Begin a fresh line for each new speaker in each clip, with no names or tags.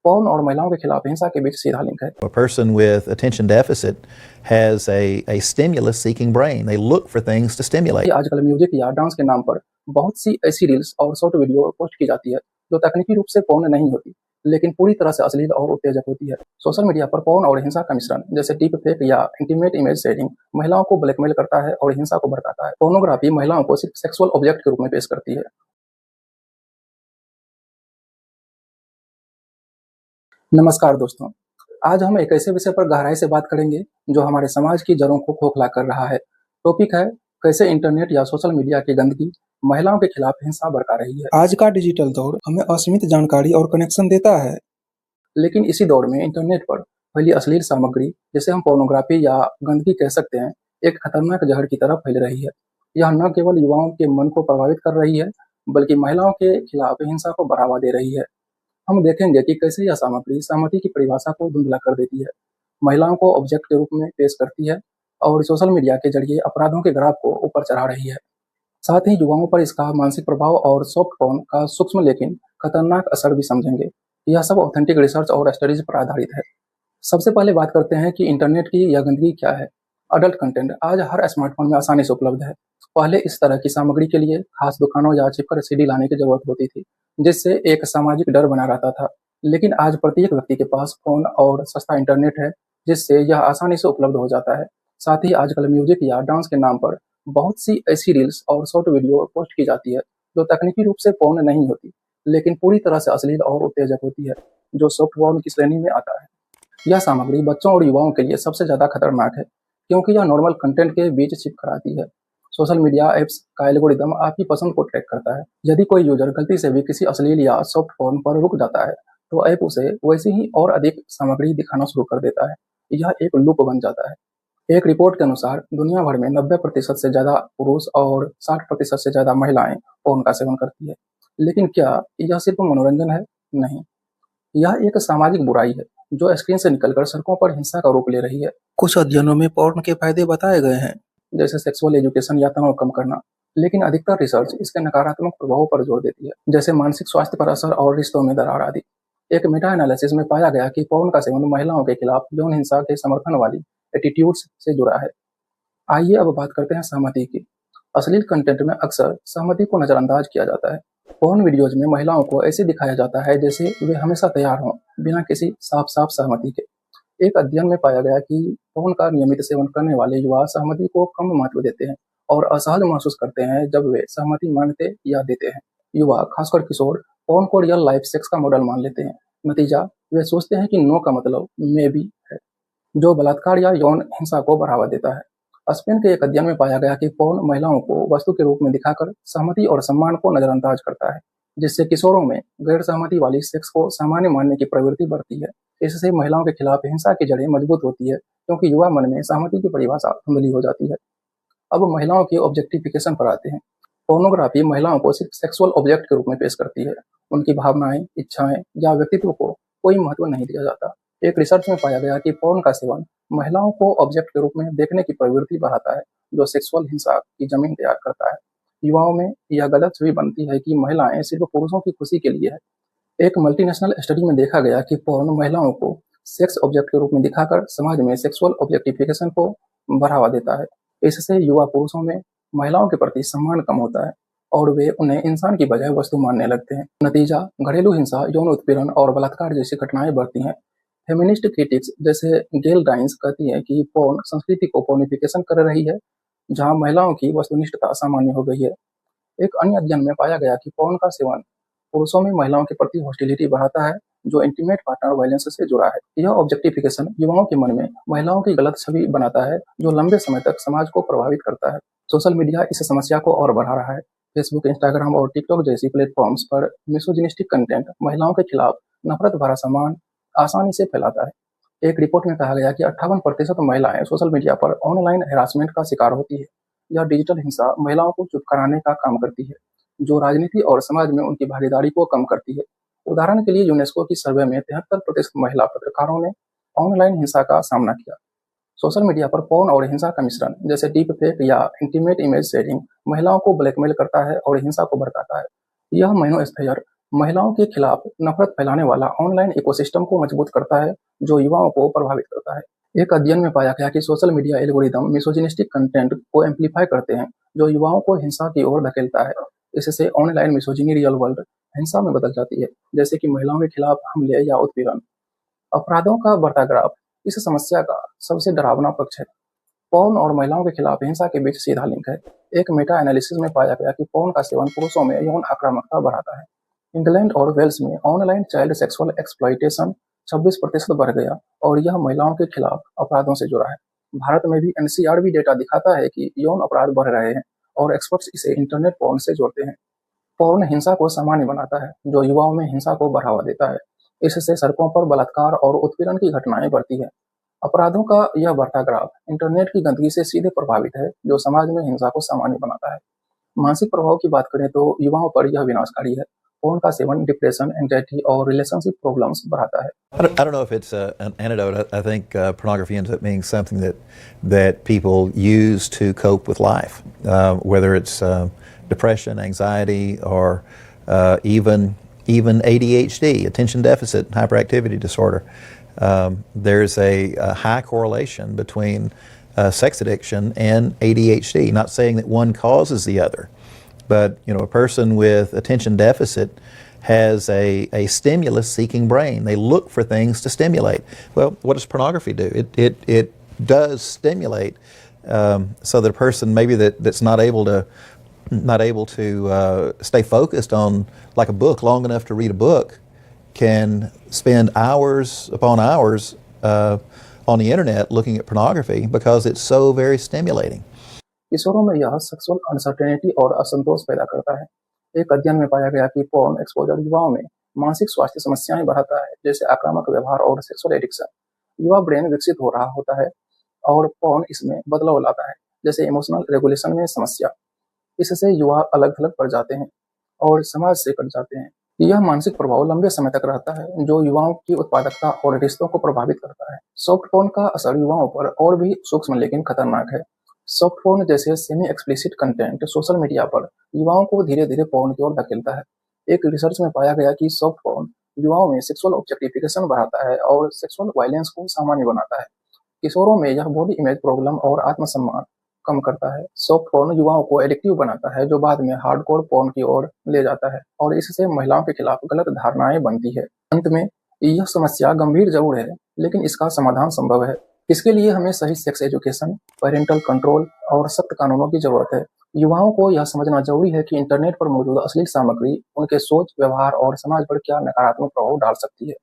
पौन और महिलाओं के खिलाफ हिंसा के बीच सीधा लिंक है।
A person with attention deficit has a stimulus seeking brain. They look for things to stimulate.
आजकल म्यूजिक या डांस के नाम पर बहुत सी ऐसी रील्स और शॉर्ट वीडियो पोस्ट की जाती है जो तकनीकी रूप से पौन नहीं होती, लेकिन पूरी तरह से अश्लील और उत्तेजक होती है। सोशल मीडिया पर पौन और हिंसा का मिश्रण जैसे डीप फेक या इंटीमेट इमेज शेयरिंग महिलाओं को ब्लैकमेल करता है और हिंसा को भड़काता है। पोर्नोग्राफी महिलाओं को सिर्फ सेक्सुअल ऑब्जेक्ट के रूप में पेश करती है। नमस्कार दोस्तों, आज हम एक ऐसे विषय पर गहराई से बात करेंगे जो हमारे समाज की जड़ों को खोखला कर रहा है। टॉपिक है कैसे इंटरनेट या सोशल मीडिया की गंदगी महिलाओं के खिलाफ हिंसा भड़का रही है। आज का डिजिटल दौर हमें असीमित जानकारी और कनेक्शन देता है, लेकिन इसी दौर में इंटरनेट पर फैली अश्लील सामग्री, जिसे हम पोर्नोग्राफी या गंदगी कह सकते हैं, एक खतरनाक जहर की तरह फैल रही है। यह न केवल युवाओं के मन को प्रभावित कर रही है, बल्कि महिलाओं के खिलाफ हिंसा को बढ़ावा दे रही है। हम देखेंगे कि कैसे यह सामग्री सहमति की परिभाषा को धुंधला कर देती है, महिलाओं को ऑब्जेक्ट के रूप में पेश करती है और सोशल मीडिया के जरिए अपराधों के ग्राफ को ऊपर चढ़ा रही है। साथ ही युवाओं पर इसका मानसिक प्रभाव और सॉफ्ट पॉर्न का सूक्ष्म लेकिन खतरनाक असर भी समझेंगे। यह सब ऑथेंटिक रिसर्च और स्टडीज पर आधारित है। सबसे पहले बात करते हैं कि इंटरनेट की यह गंदगी क्या है। अडल्ट कंटेंट आज हर स्मार्टफोन में आसानी से उपलब्ध है। पहले इस तरह की सामग्री के लिए खास दुकानों या छिपकर सीडी लाने की जरूरत होती थी, जिससे एक सामाजिक डर बना रहता था। लेकिन आज प्रत्येक व्यक्ति के पास फोन और सस्ता इंटरनेट है, जिससे यह आसानी से उपलब्ध हो जाता है। साथ ही आजकल म्यूजिक या डांस के नाम पर बहुत सी ऐसी रील्स और शॉर्ट वीडियो पोस्ट की जाती है जो तकनीकी रूप से पौन नहीं होती, लेकिन पूरी तरह से अश्लील और उत्तेजक होती है, जो सॉफ्ट पॉर्न की श्रेणी में आता है। यह सामग्री बच्चों और युवाओं के लिए सबसे ज्यादा खतरनाक है, क्योंकि यह नॉर्मल कंटेंट के बीच चिपक आती है। सोशल मीडिया ऐप्स का एल्गोरिदम आपकी पसंद को ट्रैक करता है। यदि कोई यूजर गलती से भी किसी अश्लील या सॉफ्ट पॉर्न पर रुक जाता है, तो ऐप उसे वैसी ही और अधिक सामग्री दिखाना शुरू कर देता है। यह एक लूप बन जाता है। एक रिपोर्ट के अनुसार दुनिया भर में 90% से ज्यादा पुरुष और 60% से ज्यादा महिलाएं पॉर्न का सेवन करती है। लेकिन क्या यह सिर्फ मनोरंजन है? नहीं, यह एक सामाजिक बुराई है जो स्क्रीन से निकलकर सड़कों पर हिंसा का रूप ले रही है। कुछ अध्ययनों में पॉर्न के फायदे बताए गए हैं, जैसे सेक्सुअल एजुकेशन या तनाव कम करना, लेकिन अधिकतर रिसर्च इसके नकारात्मक प्रभावों पर जोर देती है, जैसे मानसिक स्वास्थ्य पर असर और रिश्तों में दरार आदि। एक मेटा एनालिसिस में पाया गया कि पॉर्न का सेवन महिलाओं के खिलाफ यौन हिंसा के समर्थन वाली एटीट्यूड्स से जुड़ा है। आइए अब बात करते हैं सहमति की। अश्लील कंटेंट में अक्सर सहमति को नजरअंदाज किया जाता है। पॉर्न वीडियोज में महिलाओं को ऐसे दिखाया जाता है जैसे वे हमेशा तैयार हों, बिना किसी साफ साफ सहमति के। एक अध्ययन में पाया गया कि पॉर्न का नियमित सेवन करने वाले युवा सहमति को कम महत्व देते हैं और असहज महसूस करते हैं जब वे सहमति मांगते या देते हैं। युवा, खासकर किशोर, पॉर्न को रियल लाइफ सेक्स का मॉडल मान लेते हैं। नतीजा, वे सोचते हैं कि नो का मतलब मे बी है, जो बलात्कार या यौन हिंसा को बढ़ावा देता है। स्पेन के एक अध्ययन में पाया गया कि पॉर्न महिलाओं को वस्तु के रूप में दिखाकर सहमति और सम्मान को नजरअंदाज करता है, जिससे किशोरों में गैर सहमति वाली सेक्स को सामान्य मानने की प्रवृत्ति बढ़ती है। इससे महिलाओं के खिलाफ हिंसा की जड़ें मजबूत होती है, क्योंकि युवा मन में सहमति की परिभाषा धुंधली हो जाती है। अब महिलाओं की ऑब्जेक्टिफिकेशन पर आते हैं। पोर्नोग्राफी महिलाओं को सिर्फ सेक्सुअल ऑब्जेक्ट के रूप में पेश करती है। उनकी भावनाएं, इच्छाएं या व्यक्तित्व को कोई महत्व नहीं दिया जाता। एक रिसर्च में पाया गया कि पोर्न का सेवन महिलाओं को ऑब्जेक्ट के रूप में देखने की प्रवृत्ति बढ़ाता है, जो सेक्सुअल हिंसा की जमीन तैयार करता है। युवाओं में यह गलत छवि बनती है कि महिलाएं सिर्फ पुरुषों की खुशी के लिए है। एक मल्टीनेशनल स्टडी में देखा गया कि पोर्न महिलाओं को सेक्स ऑब्जेक्ट के रूप में दिखाकर समाज में सेक्सुअल ऑब्जेक्टिफिकेशन को बढ़ावा देता है। इससे युवा पुरुषों में महिलाओं के प्रति सम्मान कम होता है और वे उन्हें इंसान की बजाय वस्तु मानने लगते हैं। नतीजा, घरेलू हिंसा, यौन उत्पीड़न और बलात्कार जैसी घटनाएं बढ़ती हैं। फेमिनिस्ट क्रिटिक्स जैसे गेल डाइंस कहती है कि पोर्न संस्कृति को पोर्निफिकेशन कर रही है, जहां महिलाओं की वस्तुनिष्ठता सामान्य हो गई है। एक अन्य अध्ययन में पाया गया कि पोर्न का सेवन पुरुषों में महिलाओं के प्रति हॉस्टिलिटी बढ़ाता है, जो इंटीमेट पार्टनर वायलेंस से जुड़ा है। यह ऑब्जेक्टिफिकेशन युवाओं के मन में महिलाओं की गलत छवि बनाता है, जो लंबे समय तक समाज को प्रभावित करता है। सोशल मीडिया इस समस्या को और बढ़ा रहा है। फेसबुक, इंस्टाग्राम और टिकटॉक जैसी प्लेटफॉर्म्स पर मिसोजिनिस्टिक कंटेंट महिलाओं के खिलाफ नफरत भरा सामान आसानी से फैलाता है। एक रिपोर्ट में कहा गया कि 58% महिलाएं सोशल मीडिया पर ऑनलाइन हैरासमेंट का शिकार होती है। यह डिजिटल हिंसा महिलाओं को चुप कराने का काम करती है, जो राजनीति और समाज में उनकी भागीदारी को कम करती है। उदाहरण के लिए यूनेस्को की सर्वे में 73% महिला पत्रकारों ने ऑनलाइन हिंसा का सामना किया। सोशल मीडिया पर पोर्न और हिंसा का मिश्रण जैसे डीप फेक या इंटीमेट इमेज शेयरिंग महिलाओं को ब्लैकमेल करता है और हिंसा को भड़काता है। यह माइनोस्फीयर महिलाओं के खिलाफ नफरत फैलाने वाला ऑनलाइन इकोसिस्टम को मजबूत करता है, जो युवाओं को प्रभावित करता है। एक अध्ययन में पाया गया कि social media algorithm misogynistic content को एम्पलीफाई करते हैं, जो युवाओं को हिंसा की ओर धकेलता है। इससे ऑनलाइन मिसोजिनी रियल वर्ल्ड हिंसा में बदल जाती है, जैसे कि महिलाओं के खिलाफ हमले या उत्पीड़न। अपराधों का बढ़ता ग्राफ इस समस्या का सबसे डरावना पक्ष है। पॉर्न और महिलाओं के खिलाफ हिंसा के बीच सीधा लिंक है। एक मेटा एनालिसिस में पाया गया कि पॉर्न का सेवन पुरुषों में यौन आक्रामकता बढ़ाता है। इंग्लैंड और वेल्स में ऑनलाइन चाइल्ड सेक्सुअल एक्सप्लॉइटेशन 26% बढ़ गया और यह महिलाओं के खिलाफ अपराधों से जुड़ा है। भारत में भी एनसीआरबी डेटा दिखाता है कि यौन अपराध बढ़ रहे हैं और एक्सपर्ट्स इसे इंटरनेट पॉर्न से जोड़ते हैं। पॉर्न हिंसा को सामान्य बनाता है, जो युवाओं में हिंसा को बढ़ावा देता है। इससे सड़कों पर बलात्कार और उत्पीड़न की घटनाएं बढ़ती है। अपराधों का यह बढ़ता ग्राफ इंटरनेट की गंदगी से सीधे प्रभावित है, जो समाज में हिंसा को सामान्य बनाता है। मानसिक प्रभाव की बात करें तो युवाओं पर यह विनाशकारी है। फोन का सेवन डिप्रेशन, एंजाइटी और रिलेशनशिप प्रॉब्लम्स बढ़ाता है।
I don't know if it's an antidote. I think pornography ends up being something that people use to cope with life, whether it's depression, anxiety, or even ADHD, attention deficit hyperactivity disorder. There's a high correlation between sex addiction and ADHD. Not saying that one causes the other, but a person with attention deficit has a stimulus-seeking brain. They look for things to stimulate. Well, what does pornography do? It does stimulate, so that a person maybe that's not able to stay focused on like a book long enough to read a book can spend hours upon hours on the internet looking at pornography because it's so very stimulating.
किशोरों में यह sexual uncertainty और असंतोष पैदा करता है। एक अध्ययन में पाया गया कि पॉर्न एक्सपोजर युवाओं में मानसिक स्वास्थ्य समस्याएं बढ़ाता है, जैसे आक्रामक व्यवहार और सेक्सुअल एडिक्शन। युवा ब्रेन विकसित हो रहा होता है और पॉर्न इसमें बदलाव लाता है, जैसे इमोशनल रेगुलेशन में समस्या। इससे युवा अलग थलग पड़ जाते हैं और समाज से कट जाते हैं। यह मानसिक प्रभाव लंबे समय तक रहता है, जो युवाओं की उत्पादकता और रिश्तों को प्रभावित करता है। सॉफ्ट पॉर्न का असर युवाओं पर और भी सूक्ष्म लेकिन खतरनाक है। सॉफ्ट पॉर्न जैसे semi explicit content social media पर युवाओं को धीरे धीरे पॉर्न की ओर धकेलता है। एक रिसर्च में पाया गया कि सॉफ्ट पॉर्न युवाओं में सेक्सुअल ऑब्जेक्टिफिकेशन बढ़ाता है और सेक्सुअल वायलेंस को सामान्य बनाता है। किशोरों में यह बॉडी इमेज प्रॉब्लम और आत्मसम्मान कम करता है। सॉफ्ट पॉर्न युवाओं को एडिक्टिव बनाता है, जो बाद में हार्डकोर पॉर्न की ओर ले जाता है और इससे महिलाओं के खिलाफ गलत धारणाएं बनती है। अंत में यह समस्या गंभीर जरूर है, लेकिन इसका समाधान संभव है। इसके लिए हमें सही सेक्स एजुकेशन, पेरेंटल कंट्रोल और सख्त कानूनों की जरूरत है। युवाओं को यह समझना जरूरी है कि इंटरनेट पर मौजूद अश्लील सामग्री उनके सोच, व्यवहार और समाज पर क्या नकारात्मक प्रभाव डाल सकती है।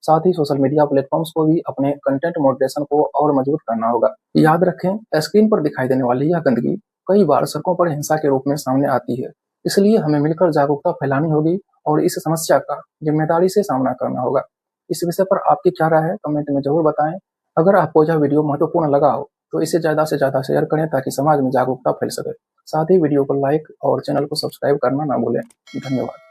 साथ ही सोशल मीडिया प्लेटफॉर्म्स को भी अपने कंटेंट मॉडरेशन को और मजबूत करना होगा। याद रखें, स्क्रीन पर दिखाई देने वाली यह गंदगी कई बार सड़कों पर हिंसा के रूप में सामने आती है। इसलिए हमें मिलकर जागरूकता फैलानी होगी और इस समस्या का जिम्मेदारी से सामना करना होगा। इस विषय पर आपकी क्या राय है, कमेंट में जरूर बताएं। अगर आपको यह वीडियो महत्वपूर्ण लगा हो तो इसे ज़्यादा से ज़्यादा शेयर करें ताकि समाज में जागरूकता फैल सके। साथ ही वीडियो को लाइक और चैनल को सब्सक्राइब करना ना भूलें। धन्यवाद।